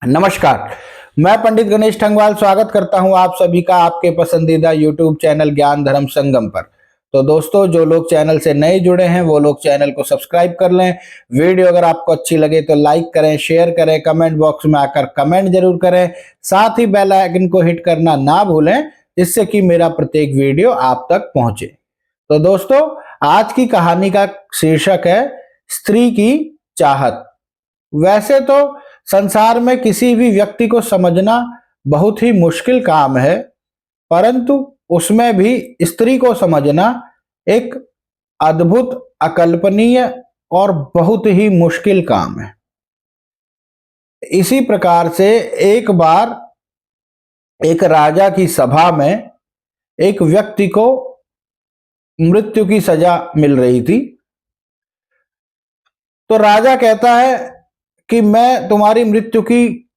नमस्कार। मैं पंडित गणेश ठंगवाल स्वागत करता हूं आप सभी का आपके पसंदीदा यूट्यूब चैनल ज्ञान धर्म संगम पर। तो दोस्तों, जो लोग चैनल से नए जुड़े हैं वो लोग चैनल को सब्सक्राइब कर लें। वीडियो अगर आपको अच्छी लगे तो लाइक करें, शेयर करें, कमेंट बॉक्स में आकर कमेंट जरूर करें। साथ ही बेल आइकन को हिट करना ना भूलें, जिससे कि मेरा प्रत्येक वीडियो आप तक पहुंचे। तो दोस्तों, आज की कहानी का शीर्षक है स्त्री की चाहत। वैसे तो संसार में किसी भी व्यक्ति को समझना बहुत ही मुश्किल काम है, परंतु उसमें भी स्त्री को समझना एक अद्भुत, अकल्पनीय और बहुत ही मुश्किल काम है। इसी प्रकार से एक बार एक राजा की सभा में एक व्यक्ति को मृत्यु की सजा मिल रही थी। तो राजा कहता है कि मैं तुम्हारी मृत्यु की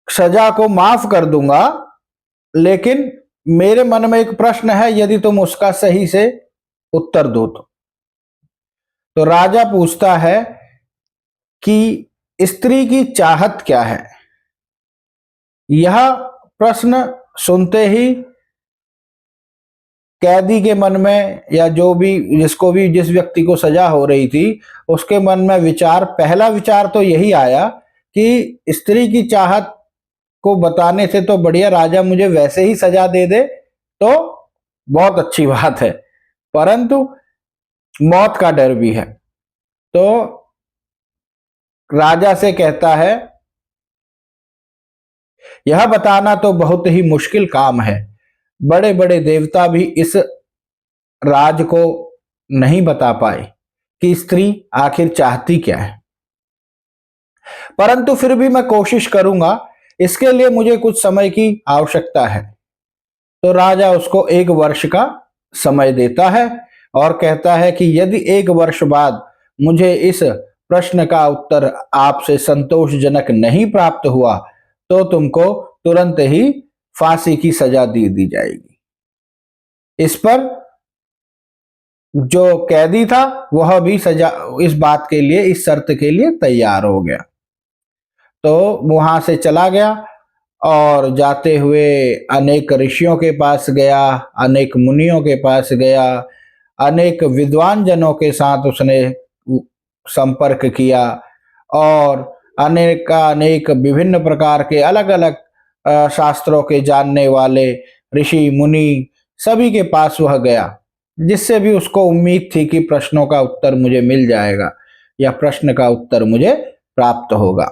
सजा को माफ कर दूंगा, लेकिन मेरे मन में एक प्रश्न है, यदि तुम उसका सही से उत्तर दो तो राजा पूछता है कि स्त्री की चाहत क्या है। यह प्रश्न सुनते ही कैदी के मन में, या जो भी जिस व्यक्ति को सजा हो रही थी, उसके मन में पहला विचार तो यही आया कि स्त्री की चाहत को बताने से तो बढ़िया राजा मुझे वैसे ही सजा दे दे तो बहुत अच्छी बात है, परंतु मौत का डर भी है। तो राजा से कहता है, यह बताना तो बहुत ही मुश्किल काम है। बड़े बड़े देवता भी इस राज को नहीं बता पाए कि स्त्री आखिर चाहती क्या है, परंतु फिर भी मैं कोशिश करूंगा। इसके लिए मुझे कुछ समय की आवश्यकता है। तो राजा उसको 1 वर्ष का समय देता है और कहता है कि यदि 1 वर्ष बाद मुझे इस प्रश्न का उत्तर आपसे संतोषजनक नहीं प्राप्त हुआ तो तुमको तुरंत ही फांसी की सजा दे दी जाएगी। इस पर जो कैदी था वह भी इस बात के लिए, इस शर्त के लिए तैयार हो गया। तो वहां से चला गया और जाते हुए अनेक ऋषियों के पास गया, अनेक मुनियों के पास गया, अनेक विद्वान जनों के साथ उसने संपर्क किया और अनेक विभिन्न प्रकार के अलग अलग शास्त्रों के जानने वाले ऋषि मुनि सभी के पास वह गया, जिससे भी उसको उम्मीद थी कि प्रश्नों का उत्तर मुझे मिल जाएगा या प्रश्न का उत्तर मुझे प्राप्त होगा।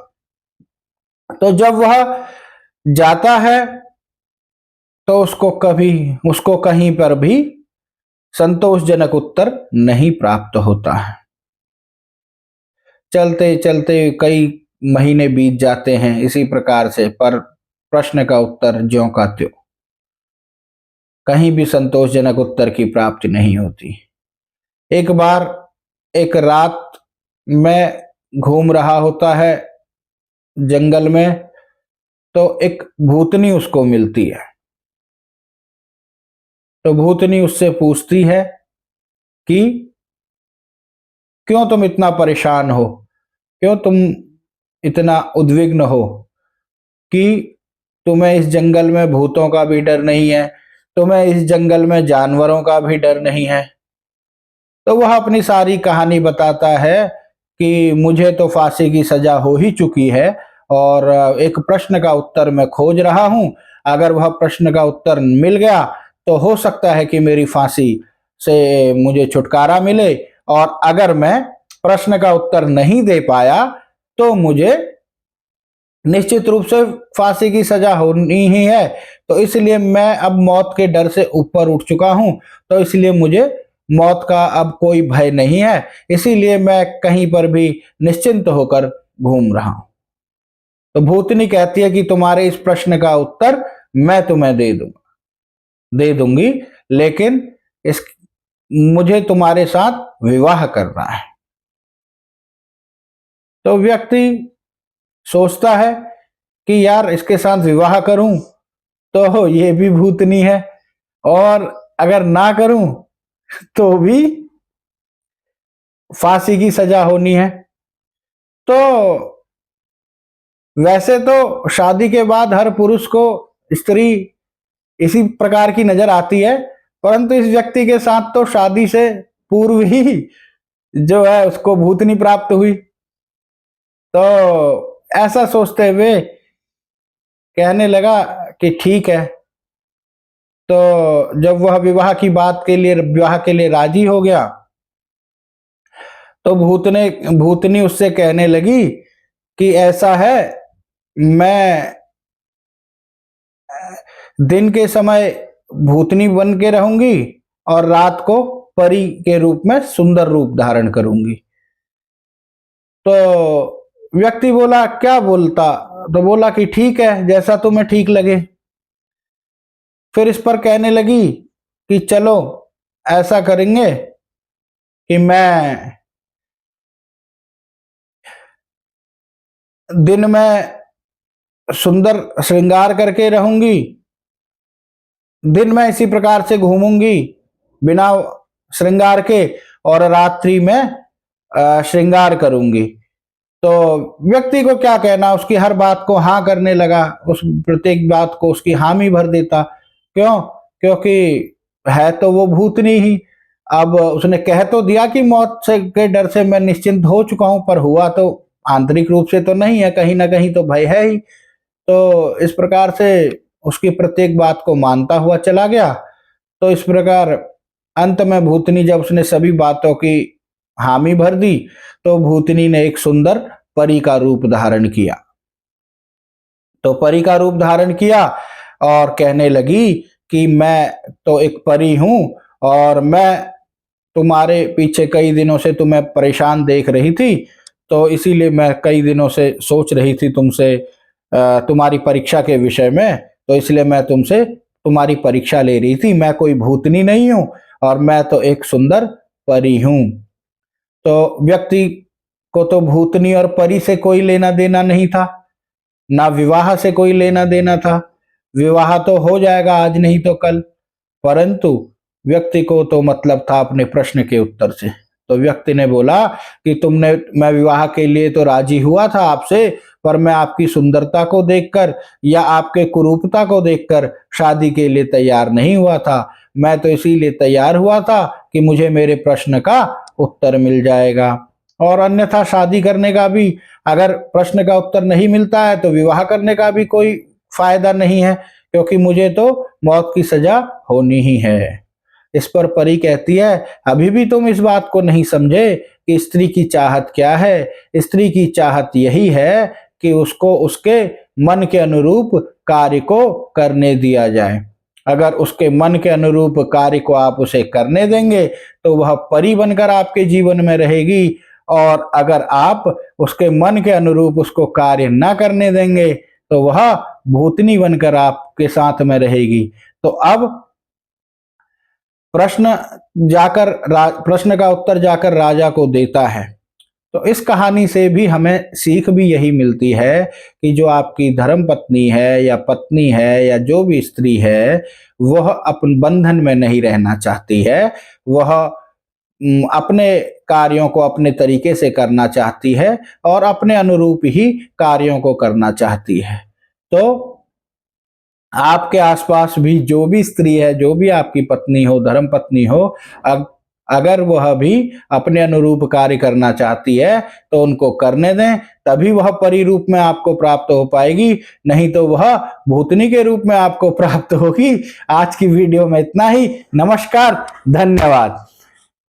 तो जब वह जाता है तो उसको कहीं पर भी संतोषजनक उत्तर नहीं प्राप्त होता है। चलते चलते कई महीने बीत जाते हैं इसी प्रकार से, पर प्रश्न का उत्तर ज्यों का त्यों, कहीं भी संतोषजनक उत्तर की प्राप्ति नहीं होती। एक बार एक रात में घूम रहा होता है जंगल में, तो एक भूतनी उसको मिलती है। तो भूतनी उससे पूछती है कि क्यों तुम इतना परेशान हो, क्यों तुम इतना उद्विग्न हो, कि तुम्हें इस जंगल में भूतों का भी डर नहीं है, तुम्हें इस जंगल में जानवरों का भी डर नहीं है। तो वह अपनी सारी कहानी बताता है कि मुझे तो फांसी की सजा हो ही चुकी है और एक प्रश्न का उत्तर मैं खोज रहा हूं। अगर वह प्रश्न का उत्तर मिल गया तो हो सकता है कि मेरी फांसी से मुझे छुटकारा मिले, और अगर मैं प्रश्न का उत्तर नहीं दे पाया तो मुझे निश्चित रूप से फांसी की सजा होनी ही है। तो इसलिए मैं अब मौत के डर से ऊपर उठ चुका हूं, तो इसलिए मुझे मौत का अब कोई भय नहीं है, इसीलिए मैं कहीं पर भी निश्चिंत होकर घूम रहा हूं। तो भूतनी कहती है कि तुम्हारे इस प्रश्न का उत्तर मैं तुम्हें दे दूंगी, लेकिन इस मुझे तुम्हारे साथ विवाह करना है। तो व्यक्ति सोचता है कि यार इसके साथ विवाह करूं तो ये भी भूतनी है, और अगर ना करूं तो भी फांसी की सजा होनी है। तो वैसे तो शादी के बाद हर पुरुष को स्त्री इसी प्रकार की नजर आती है, परंतु इस व्यक्ति के साथ तो शादी से पूर्व ही जो है उसको भूतनी प्राप्त हुई। तो ऐसा सोचते हुए कहने लगा कि ठीक है। तो जब वह विवाह के लिए राजी हो गया, तो भूतनी उससे कहने लगी कि ऐसा है, मैं दिन के समय भूतनी बन के रहूंगी और रात को परी के रूप में सुंदर रूप धारण करूंगी। तो व्यक्ति बोला क्या बोलता, तो बोला कि ठीक है, जैसा तुम्हें ठीक लगे। फिर इस पर कहने लगी कि चलो ऐसा करेंगे कि मैं दिन में सुंदर श्रृंगार करके रहूंगी, दिन में इसी प्रकार से घूमूंगी बिना श्रृंगार के, और रात्रि में श्रृंगार करूंगी। तो व्यक्ति को क्या कहना, उसकी हर बात को हाँ करने लगा, उस प्रत्येक बात को उसकी हामी भर देता। क्यों? क्योंकि है तो वो भूतनी ही। अब उसने कह तो दिया कि मौत से के डर से मैं निश्चिंत हो चुका हूं, पर हुआ तो आंतरिक रूप से तो नहीं है, कहीं ना कहीं तो भय है ही। तो इस प्रकार से उसकी प्रत्येक बात को मानता हुआ चला गया। तो इस प्रकार अंत में भूतनी जब उसने सभी बातों की हामी भर दी, तो भूतनी ने एक सुंदर परी का रूप धारण किया। तो परी का रूप धारण किया और कहने लगी कि मैं तो एक परी हूं, और मैं तुम्हारे पीछे कई दिनों से तुम्हें परेशान देख रही थी, तो इसीलिए मैं कई दिनों से सोच रही थी तुमसे तुम्हारी परीक्षा के विषय में, तो इसलिए मैं तुमसे तुम्हारी परीक्षा ले रही थी। मैं कोई भूतनी नहीं हूं, और मैं तो एक सुंदर परी हूं। तो व्यक्ति को तो भूतनी और परी से कोई लेना देना नहीं था, ना विवाह से कोई लेना देना था। विवाह तो हो जाएगा आज नहीं तो कल, परंतु व्यक्ति को तो मतलब था अपने प्रश्न के उत्तर से। तो व्यक्ति ने बोला कि मैं विवाह के लिए तो राजी हुआ था आपसे, पर मैं आपकी सुंदरता को देखकर या आपके कुरूपता को देखकर शादी के लिए तैयार नहीं हुआ था। मैं तो इसीलिए तैयार हुआ था कि मुझे मेरे प्रश्न का उत्तर मिल जाएगा, और अन्यथा शादी करने का भी, अगर प्रश्न का उत्तर नहीं मिलता है तो विवाह करने का भी कोई फायदा नहीं है, क्योंकि मुझे तो मौत की सजा होनी ही है। इस पर परी कहती है, अभी भी तुम इस बात को नहीं समझे कि स्त्री की चाहत क्या है। स्त्री की चाहत यही है कि उसको उसके मन के अनुरूप कार्य को करने दिया जाए। अगर उसके मन के अनुरूप कार्य को आप उसे करने देंगे तो वह परी बनकर आपके जीवन में रहेगी, और अगर आप उसके मन के अनुरूप उसको कार्य न करने देंगे तो वह भूतनी बनकर आपके साथ में रहेगी। तो अब प्रश्न का उत्तर जाकर राजा को देता है। तो इस कहानी से भी हमें सीख भी यही मिलती है कि जो आपकी धर्म पत्नी है या पत्नी है या जो भी स्त्री है, वह अपन बंधन में नहीं रहना चाहती है। वह अपने कार्यों को अपने तरीके से करना चाहती है और अपने अनुरूप ही कार्यों को करना चाहती है। तो आपके आसपास भी जो भी स्त्री है, जो भी आपकी पत्नी हो, धर्म पत्नी हो, अगर वह भी अपने अनुरूप कार्य करना चाहती है तो उनको करने दें, तभी वह परी रूप में आपको प्राप्त हो पाएगी, नहीं तो वह भूतनी के रूप में आपको प्राप्त होगी। आज की वीडियो में इतना ही। नमस्कार, धन्यवाद।